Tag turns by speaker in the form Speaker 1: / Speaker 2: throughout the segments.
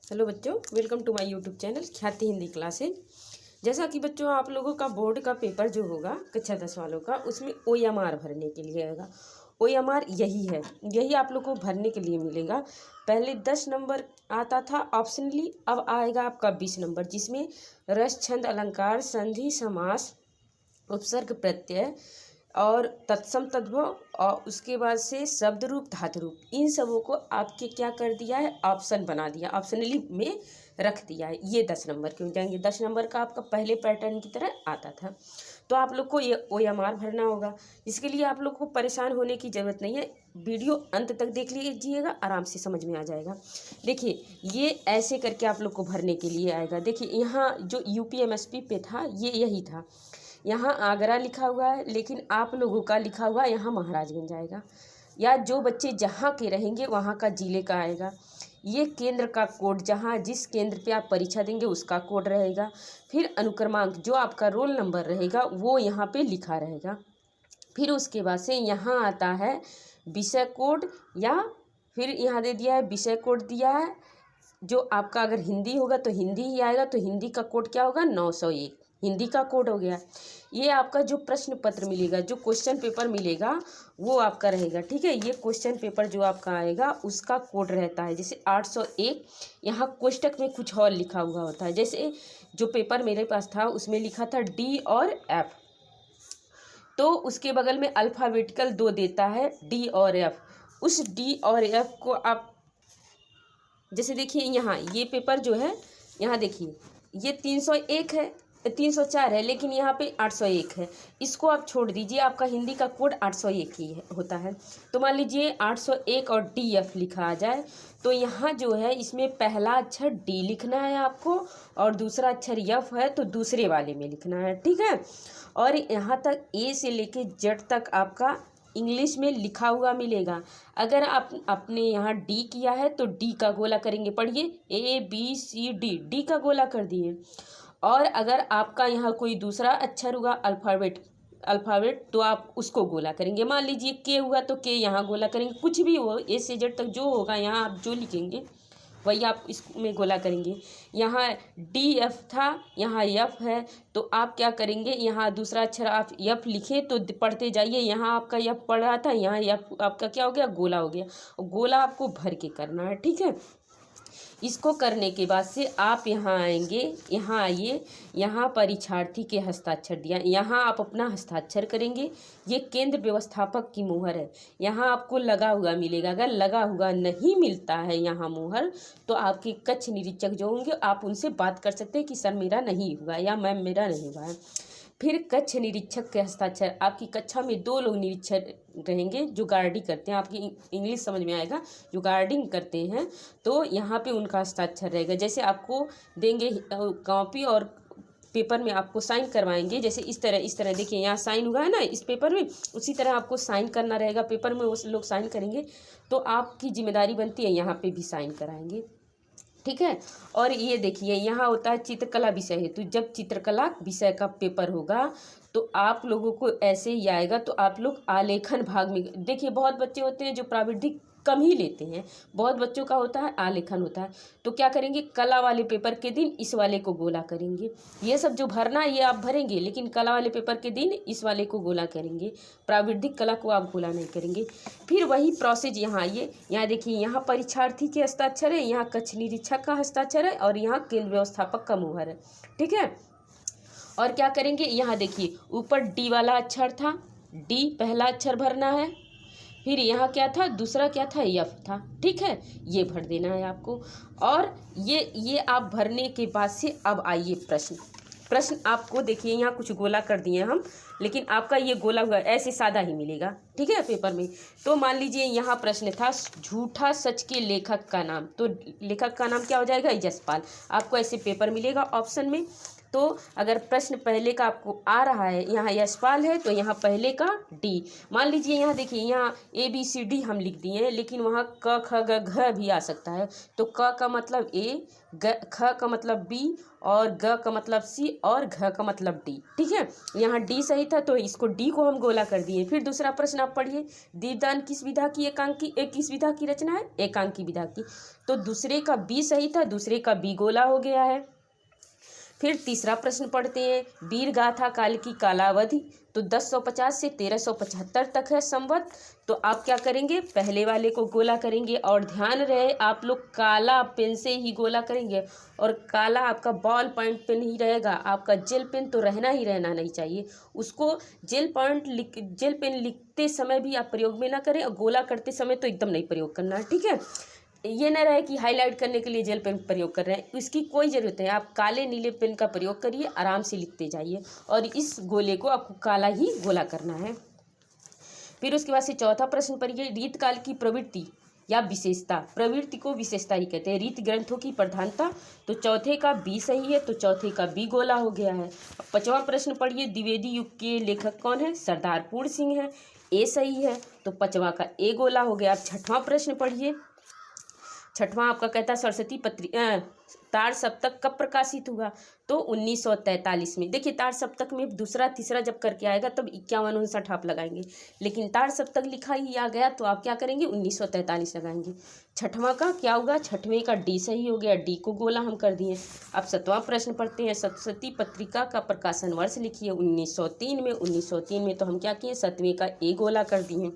Speaker 1: Hello बच्चों, welcome to my YouTube channel Khyati Hindi classes. जैसा कि बच्चों आप लोगों का बोर्ड का पेपर जो होगा कक्षा 10 वालों का, उसमें OMR भरने के लिए आएगा। OMR यही है, यही आप लोग को भरने के लिए मिलेगा। पहले 10 नंबर आता था ऑप्शनली, अब आएगा आपका 20 नंबर, जिसमें रस, छंद, अलंकार, संधि, समास, उपसर्ग, प्रत्यय और तत्सम, तद्भव और उसके बाद से शब्द रूप, धातु रूप, इन सबों को आपके क्या कर दिया है, ऑप्शन बना दिया, ऑप्शनली में रख दिया है। ये 10 नंबर के हो जाएंगे। 10 नंबर का आपका पहले पैटर्न की तरह आता था। तो आप लोग को ये OMR भरना होगा। इसके लिए आप लोग को परेशान होने की ज़रूरत नहीं है, वीडियो अंत तक देख लीजिएगा, आराम से समझ में आ जाएगा। देखिए, ये ऐसे करके आप लोग को भरने के लिए आएगा। देखिए, यहाँ जो UPMSP पे था ये यही था, यहाँ आगरा लिखा हुआ है, लेकिन आप लोगों का लिखा हुआ यहाँ महाराजगंज आएगा, या जो बच्चे जहाँ के रहेंगे वहाँ का जिले का आएगा। ये केंद्र का कोड, जहाँ जिस केंद्र पे आप परीक्षा देंगे उसका कोड रहेगा। फिर अनुक्रमांक, जो आपका रोल नंबर रहेगा वो यहाँ पे लिखा रहेगा। फिर उसके बाद से यहाँ आता है विषय कोड, या फिर यहाँ दे दिया है विषय कोड दिया है। जो आपका अगर हिंदी होगा तो हिंदी ही आएगा, तो हिंदी का कोड क्या होगा, 901 हिंदी का कोड हो गया। ये आपका जो प्रश्न पत्र मिलेगा, जो क्वेश्चन पेपर मिलेगा वो आपका रहेगा, ठीक है। ये क्वेश्चन पेपर जो आपका आएगा उसका कोड रहता है, जैसे 801। यहाँ कोष्टक में कुछ और लिखा हुआ होता है, जैसे जो पेपर मेरे पास था उसमें लिखा था D और F, तो उसके बगल में अल्फ़ाबेटिकल 2 देता है, D और F। उस D और F को आप जैसे देखिए, यहाँ ये पेपर जो है, यहाँ देखिए ये 301 है, 304 है, लेकिन यहाँ पे 801 है। इसको आप छोड़ दीजिए, आपका हिंदी का कोड 801 ही होता है। तो मान लीजिए 801 और DF लिखा आ जाए, तो यहाँ जो है इसमें पहला अक्षर D लिखना है आपको, और दूसरा अक्षर F है तो दूसरे वाले में लिखना है, ठीक है। और यहाँ तक A से लेके Z तक आपका इंग्लिश में लिखा हुआ मिलेगा। अगर आप अपने यहाँ D किया है तो D का गोला करेंगे, पढ़िए ABCD, D का गोला कर दिए। और अगर आपका यहाँ कोई दूसरा अक्षर होगा अल्फ़ाबेट, तो आप उसको गोला करेंगे। मान लीजिए K हुआ तो K यहाँ गोला करेंगे, कुछ भी हो A से Z तक जो होगा यहाँ आप जो लिखेंगे वही आप इसमें गोला करेंगे। यहाँ DF था, यहाँ F है, तो आप क्या करेंगे, यहाँ दूसरा अक्षर आप F लिखे तो पढ़ते जाइए। यहाँ आपका F पढ़ रहा था, यहाँ F आपका क्या हो गया, गोला हो गया। गोला आपको भर के करना है, ठीक है। इसको करने के बाद से आप यहाँ आएंगे, यहाँ आइए, यहाँ परीक्षार्थी के हस्ताक्षर दिया, यहाँ आप अपना हस्ताक्षर करेंगे। ये केंद्र व्यवस्थापक की मुहर है, यहाँ आपको लगा हुआ मिलेगा। अगर लगा हुआ नहीं मिलता है यहाँ मुहर, तो आपके कक्ष निरीक्षक जो होंगे आप उनसे बात कर सकते हैं कि सर मेरा नहीं हुआ, या मैम मेरा नहीं हुआ है। फिर कक्ष निरीक्षक के हस्ताक्षर, आपकी कक्षा में 2 लोग निरीक्षक रहेंगे जो गार्डिंग करते हैं, आपकी इंग्लिश समझ में आएगा, जो गार्डिंग करते हैं, तो यहाँ पे उनका हस्ताक्षर रहेगा। जैसे आपको देंगे कॉपी और पेपर में आपको साइन करवाएंगे, जैसे इस तरह देखिए यहाँ साइन हुआ है ना इस पेपर में, उसी तरह आपको साइन करना रहेगा पेपर में, वो लोग साइन करेंगे, तो आपकी जिम्मेदारी बनती है यहाँ पे भी साइन कराएंगे, ठीक है। और ये देखिए यहाँ होता है चित्रकला विषय हेतु। जब चित्रकला विषय का पेपर होगा तो आप लोगों को ऐसे ही आएगा, तो आप लोग आलेखन भाग में देखिए, बहुत बच्चे होते हैं जो प्राविधिक कम ही लेते हैं, बहुत बच्चों का होता है आलेखन होता है। तो क्या करेंगे, कला वाले पेपर के दिन इस वाले को गोला करेंगे। ये सब जो भरना है ये आप भरेंगे, लेकिन कला वाले पेपर के दिन इस वाले को गोला करेंगे, प्राविधिक कला को आप गोला नहीं करेंगे। फिर वही प्रोसेस यहाँ आइए, यहाँ देखिए, यहाँ परीक्षार्थी के हस्ताक्षर है, यहाँ कक्ष निरीक्षक का हस्ताक्षर है, और यहाँ केंद्र व्यवस्थापक का मुहर है, ठीक है। और क्या करेंगे, यहाँ देखिए ऊपर D वाला अक्षर था, D पहला अक्षर भरना है। फिर यहाँ क्या था, दूसरा क्या था, F था, ठीक है। ये भर देना है आपको। और ये आप भरने के बाद से अब आइए प्रश्न आपको देखिए, यहाँ कुछ गोला कर दिए हम, लेकिन आपका ये गोला हुआ ऐसे सादा ही मिलेगा, ठीक है, पेपर में। तो मान लीजिए यहाँ प्रश्न था झूठा सच के लेखक का नाम, तो लेखक का नाम क्या हो जाएगा, यशपाल। आपको ऐसे पेपर मिलेगा ऑप्शन में, तो तो अगर प्रश्न पहले का आपको आ रहा है, यहाँ यशपाल है तो यहाँ पहले का डी। मान लीजिए यहाँ देखिए, यहाँ ABCD हम लिख दिए हैं, लेकिन वहाँ क ख ग घ भी आ सकता है। तो क का मतलब A, ख का मतलब B, और ग का मतलब C, और घ का मतलब D। ठीक है, यहाँ D सही था तो इसको D को हम गोला कर दिए। फिर दूसरा प्रश्न आप पढ़िए, दीपदान किस विधा की एकांकी किस विधा की रचना है? एकांकी विधा की। तो दूसरे का B सही था, दूसरे का B गोला हो गया है। फिर तीसरा प्रश्न पढ़ते हैं, वीर गाथा काल की कालावधि तो 1050 से 1375 तक है संवत। तो आप क्या करेंगे, पहले वाले को गोला करेंगे, और ध्यान रहे आप लोग काला पेन से ही गोला करेंगे, और काला आपका बॉल पॉइंट पेन ही रहेगा, आपका जेल पेन तो रहना ही रहना नहीं चाहिए। उसको जेल पेन लिखते समय भी आप प्रयोग में ना करें, और गोला करते समय तो एकदम नहीं प्रयोग करना, ठीक है। ये ना रहे कि हाईलाइट करने के लिए जेल पेन प्रयोग कर रहे हैं, इसकी कोई ज़रूरत नहीं। आप काले नीले पेन का प्रयोग करिए, आराम से लिखते जाइए, और इस गोले को आपको काला ही गोला करना है। फिर उसके बाद से चौथा प्रश्न पढ़िए, रीतकाल की प्रवृत्ति या विशेषता। प्रवृत्ति को विशेषता ही कहते हैं। रीत ग्रंथों की प्रधानता, तो चौथे का B सही है, तो चौथे का B गोला हो गया है। पांचवा प्रश्न पढ़िए, द्विवेदी युग के लेखक कौन है? सरदार पूर्ण सिंह है, A सही है, तो पांचवा का A गोला हो गया। अब छठवां प्रश्न पढ़िए, छठवां आपका कहता है सरस्वती तार सप्तक कब प्रकाशित हुआ? तो 1943 में। देखिए तार सप्तक में दूसरा तीसरा जब करके आएगा तब 51-59 आप लगाएंगे, लेकिन तार सप्तक लिखा ही आ गया तो आप क्या करेंगे, 1943 लगाएंगे। छठवां का क्या होगा? छठवें का D सही हो गया, D को गोला हम कर दिए। अब सातवां प्रश्न पढ़ते हैं, सरस्वती पत्रिका का प्रकाशन वर्ष लिखिए। 1903 में। 1903 में तो हम क्या किए, सातवें का A गोला कर दिए।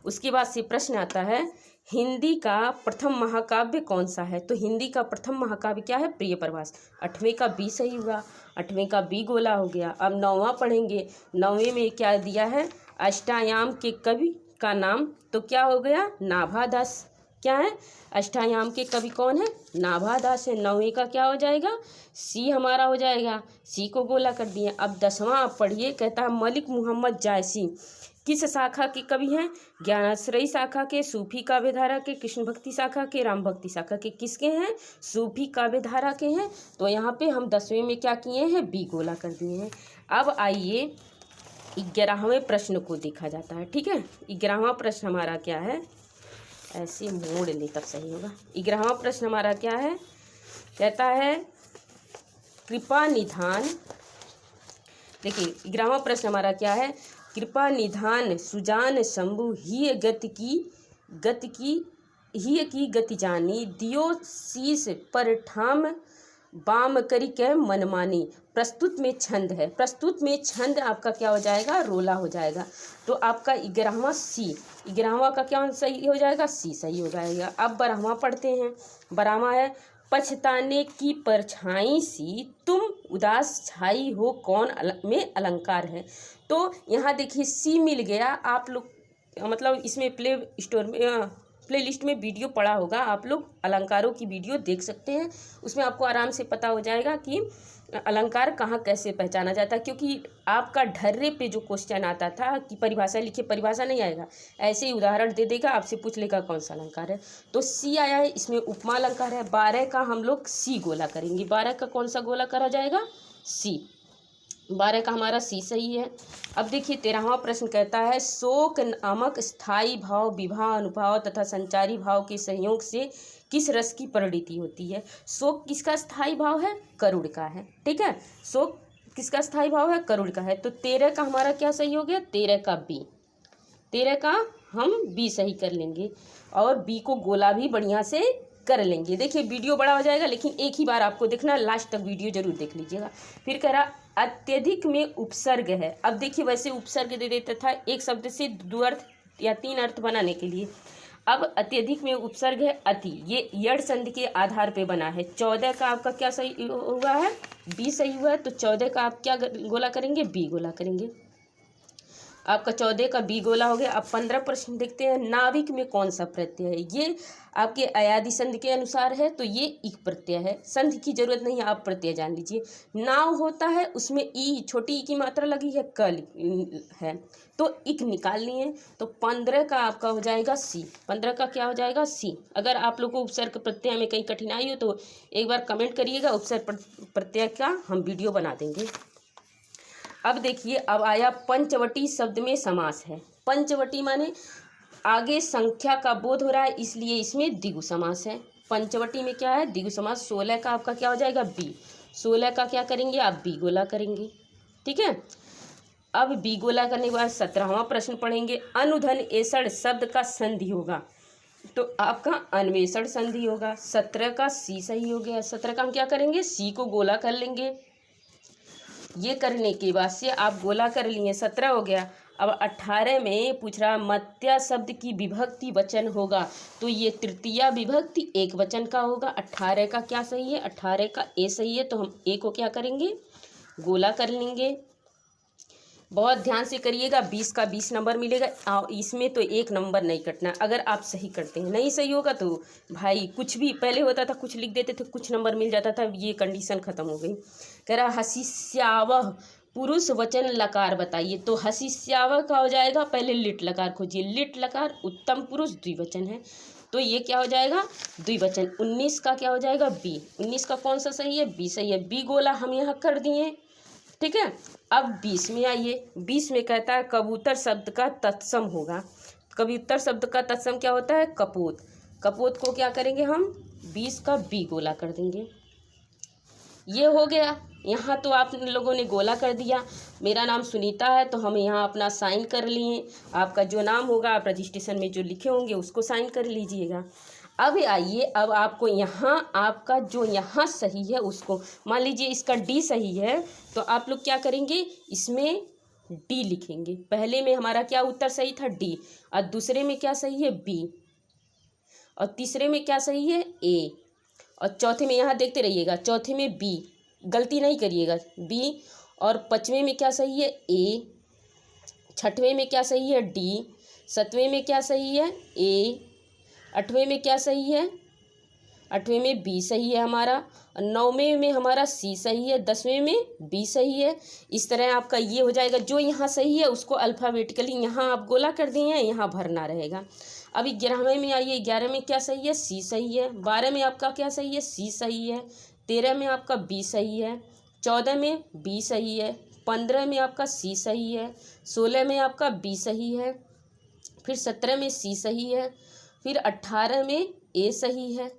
Speaker 1: उसके बाद से प्रश्न आता है, हिंदी का प्रथम महाकाव्य कौन सा है? तो हिंदी का प्रथम महाकाव्य क्या है? प्रिय प्रवास। आठवें का B सही हुआ, आठवें का B गोला हो गया। अब नौवां पढ़ेंगे, नौवें में क्या दिया है? अष्टायाम के कवि का नाम, तो क्या हो गया? नाभादास। क्या है? अष्टायाम के कवि कौन है? नाभादास है। नौवें का क्या हो जाएगा? C हमारा हो जाएगा, C को गोला कर दिए। अब 10वां आप पढ़िए, कहता है मलिक मोहम्मद जायसी किस शाखा के कवि हैं? ज्ञानाश्रयी शाखा के, सूफी काव्यधारा के, कृष्ण भक्ति शाखा के, राम भक्ति शाखा के। किसके हैं? सूफी काव्यधारा के हैं। तो यहाँ पे हम 10वें में क्या किए हैं? B गोला कर दिए हैं। अब आइए 11वें प्रश्न को देखा जाता है, ठीक है। 11वां प्रश्न हमारा क्या है? ऐसे मोड़ ले तब सही होगा। 11वां प्रश्न हमारा क्या है? कहता है कृपा निधान। देखिए 11वां प्रश्न हमारा क्या है? कृपा निधान सुजान शंभु ही गति की गति जानी, दियो शीश पर ठाम बाम करी के मनमानी। प्रस्तुत में छंद है, प्रस्तुत में छंद आपका क्या हो जाएगा? रोला हो जाएगा। तो आपका 11वां C, 11वां का क्या सही हो जाएगा? C सही हो जाएगा। अब 12वां पढ़ते हैं। 12वां है, पछताने की परछाई सी तुम उदास छाई हो कौन में अलंकार है। तो यहाँ देखिए C मिल गया। आप लोग मतलब इसमें प्ले लिस्ट में वीडियो पड़ा होगा, आप लोग अलंकारों की वीडियो देख सकते हैं। उसमें आपको आराम से पता हो जाएगा कि अलंकार कहाँ कैसे पहचाना जाता है, क्योंकि आपका ढर्रे पे जो क्वेश्चन आता था कि परिभाषा लिखिए, परिभाषा नहीं आएगा, ऐसे ही उदाहरण दे देगा, आपसे पूछ लेगा कौन सा अलंकार है। तो C आया है, इसमें उपमा अलंकार है। 12 का हम लोग C गोला करेंगे। 12 का कौन सा गोला करा जाएगा? C। 12 का हमारा C सही है। अब देखिए 13वां प्रश्न कहता है, शोक नामक स्थायी भाव, विवाह अनुभाव तथा संचारी भाव के संयोग से किस रस की परिणति होती है? शोक किसका स्थायी भाव है? करुण का है, ठीक है। शोक किसका स्थायी भाव है? करुण का है। तो 13 का हमारा क्या सही हो गया? 13 का B। 13 का हम B सही कर लेंगे, और B को गोला भी बढ़िया से कर लेंगे। देखिए वीडियो बड़ा हो जाएगा, लेकिन एक ही बार आपको देखना, लास्ट तक वीडियो जरूर देख लीजिएगा। फिर कह रहा अत्यधिक में उपसर्ग है। अब देखिए वैसे उपसर्ग दे देता था एक शब्द से 2 अर्थ या 3 अर्थ बनाने के लिए। अब अत्यधिक में उपसर्ग है अति, ये यड़ संधि के आधार पे बना है। 14 का आपका क्या सही हुआ है? B सही हुआ है। तो 14 का आप क्या गोला करेंगे? B गोला करेंगे। आपका 14 का बी गोला हो गया। अब 15 प्रश्न देखते हैं, नाविक में कौन सा प्रत्यय है। ये आपके अयादी संधि के अनुसार है तो ये इक प्रत्यय है, संधि की जरूरत नहीं है, आप प्रत्यय जान लीजिए। नाव होता है उसमें ई, छोटी ई की मात्रा लगी है, है तो इक निकालनी है। तो 15 का आपका हो जाएगा सी, 15 का क्या हो जाएगा सी। अगर आप लोग को उपसर्ग प्रत्यय में कहीं कठिनाई हो तो एक बार कमेंट करिएगा, उपसर्ग प्रत्यय का हम वीडियो बना देंगे। अब देखिए, अब आया पंचवटी शब्द में समास है। पंचवटी माने आगे संख्या का बोध हो रहा है, इसलिए इसमें द्विगु समास है। पंचवटी में क्या है, द्विगु समास। 16 का आपका क्या हो जाएगा बी, 16 का क्या करेंगे आप बी गोला करेंगे, ठीक है। अब बी गोला करने के बाद 17वां प्रश्न पढ़ेंगे। अनुधन एषण शब्द का संधि होगा तो आपका अन्वेषण संधि होगा। 17 का सी सही हो गया। 17 का हम क्या करेंगे, सी को गोला कर लेंगे। ये करने के बाद से आप गोला कर लिए, 17 हो गया। अब 18 में पूछ रहा मत्या शब्द की विभक्ति वचन होगा तो ये तृतीया विभक्ति एक वचन का होगा। 18 का क्या सही है, 18 का ए सही है, तो हम ए को क्या करेंगे, गोला कर लेंगे। बहुत ध्यान से करिएगा, 20 का 20 नंबर मिलेगा। इसमें तो एक नंबर नहीं कटना अगर आप सही करते हैं। नहीं सही होगा तो भाई कुछ भी पहले होता था, कुछ लिख देते थे, कुछ नंबर मिल जाता था, ये कंडीशन खत्म हो गई। कह रहा हसीस्यावह पुरुष वचन लकार बताइए। तो हसीस्यावह का हो जाएगा, पहले लिट लकार खोजिए। लिट लकार उत्तम पुरुष द्विवचन है तो ये क्या हो जाएगा द्विवचन। 19 का क्या हो जाएगा बी, 19 का कौन सा सही है, बी सही है। बी गोला हम यहाँ कर दिए, ठीक है। अब 20 में आइए। 20 में कहता है कबूतर शब्द का तत्सम होगा। कबूतर शब्द का तत्सम क्या होता है, कपोत। कपोत को क्या करेंगे हम, 20 का बी गोला कर देंगे। ये हो गया। यहाँ तो आप लोगों ने गोला कर दिया। मेरा नाम सुनीता है तो हम यहाँ अपना साइन कर लिए। आपका जो नाम होगा आप रजिस्ट्रेशन में जो लिखे होंगे उसको साइन कर लीजिएगा। अब आइए, अब आपको यहाँ आपका जो यहाँ सही है उसको, मान लीजिए इसका डी सही है तो आप लोग क्या करेंगे, इसमें डी लिखेंगे। पहले में हमारा क्या उत्तर सही था, डी, और दूसरे में क्या सही है, बी, और तीसरे में क्या सही है, ए, और चौथे में यहाँ देखते रहिएगा, चौथे में बी, गलती नहीं करिएगा, बी, और पाँचवें में क्या सही है, ए, छठवें में क्या सही है, डी, सातवें में क्या सही है, ए, 8वें में क्या सही है, 8वें में बी सही है हमारा, 9वें में हमारा सी सही है, 10वें में बी सही है। इस तरह आपका ये हो जाएगा। जो यहाँ सही है उसको अल्फ़ाबेटिकली यहाँ आप गोला कर दिए हैं, यहाँ भरना रहेगा। अब 11वें में आइए। 11 में क्या सही है, सी सही है। 12 में आपका क्या सही है, सी सही है। 13 में आपका बी सही है। 14 में बी सही है। 15 में आपका सी सही है। 16 में आपका बी सही है। फिर 17 में सी सही है। फिर 18 में ए सही है।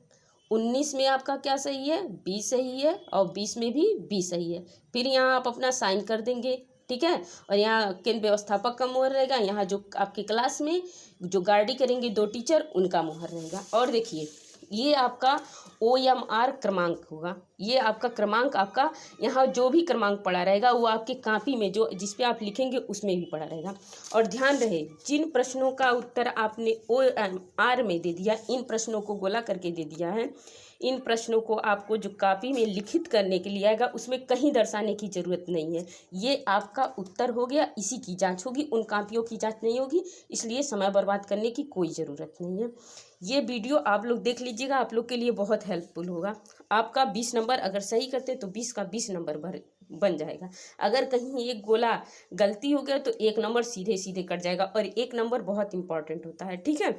Speaker 1: 19 में आपका क्या सही है, बी सही है, और 20 में भी बी सही है। फिर यहाँ आप अपना साइन कर देंगे, ठीक है। और यहाँ केंद्र व्यवस्थापक का मोहर रहेगा। यहाँ जो आपकी क्लास में जो गार्डी करेंगे 2 टीचर, उनका मोहर रहेगा। और देखिए ये आपका OMR क्रमांक होगा। ये आपका क्रमांक, आपका यहाँ जो भी क्रमांक पड़ा रहेगा वो आपकी कॉपी में जो जिस पे आप लिखेंगे उसमें भी पड़ा रहेगा। और ध्यान रहे, जिन प्रश्नों का उत्तर आपने OMR में दे दिया, इन प्रश्नों को गोला करके दे दिया है, इन प्रश्नों को आपको जो कॉपी में लिखित करने के लिए आएगा उसमें कहीं दर्शाने की ज़रूरत नहीं है। ये आपका उत्तर हो गया, इसी की जांच होगी, उन कॉपियों की जांच नहीं होगी। इसलिए समय बर्बाद करने की कोई ज़रूरत नहीं है। ये वीडियो आप लोग देख लीजिएगा, आप लोग के लिए बहुत हेल्पफुल होगा। आपका 20 नंबर अगर सही करते तो 20 का 20 नंबर बन जाएगा। अगर कहीं एक गोला गलती हो गया तो 1 नंबर सीधे सीधे कट जाएगा, और 1 नंबर बहुत इंपॉर्टेंट होता है, ठीक है।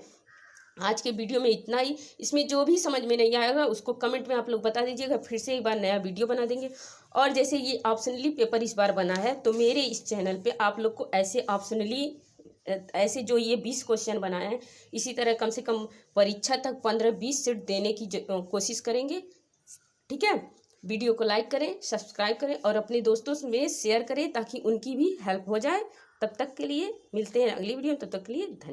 Speaker 1: आज के वीडियो में इतना ही। इसमें जो भी समझ में नहीं आएगा उसको कमेंट में आप लोग बता दीजिएगा, फिर से एक बार नया वीडियो बना देंगे। और जैसे ये ऑप्शनली पेपर इस बार बना है तो मेरे इस चैनल पे आप लोग को ऐसे ऑप्शनली ऐसे जो ये 20 क्वेश्चन बनाए हैं, इसी तरह कम से कम परीक्षा तक 15-20 सेट देने की कोशिश करेंगे, ठीक है। वीडियो को लाइक करें, सब्सक्राइब करें और अपने दोस्तों में शेयर करें ताकि उनकी भी हेल्प हो जाए। तब तक के लिए मिलते हैं अगली वीडियो में, तब तक के लिए धन्यवाद।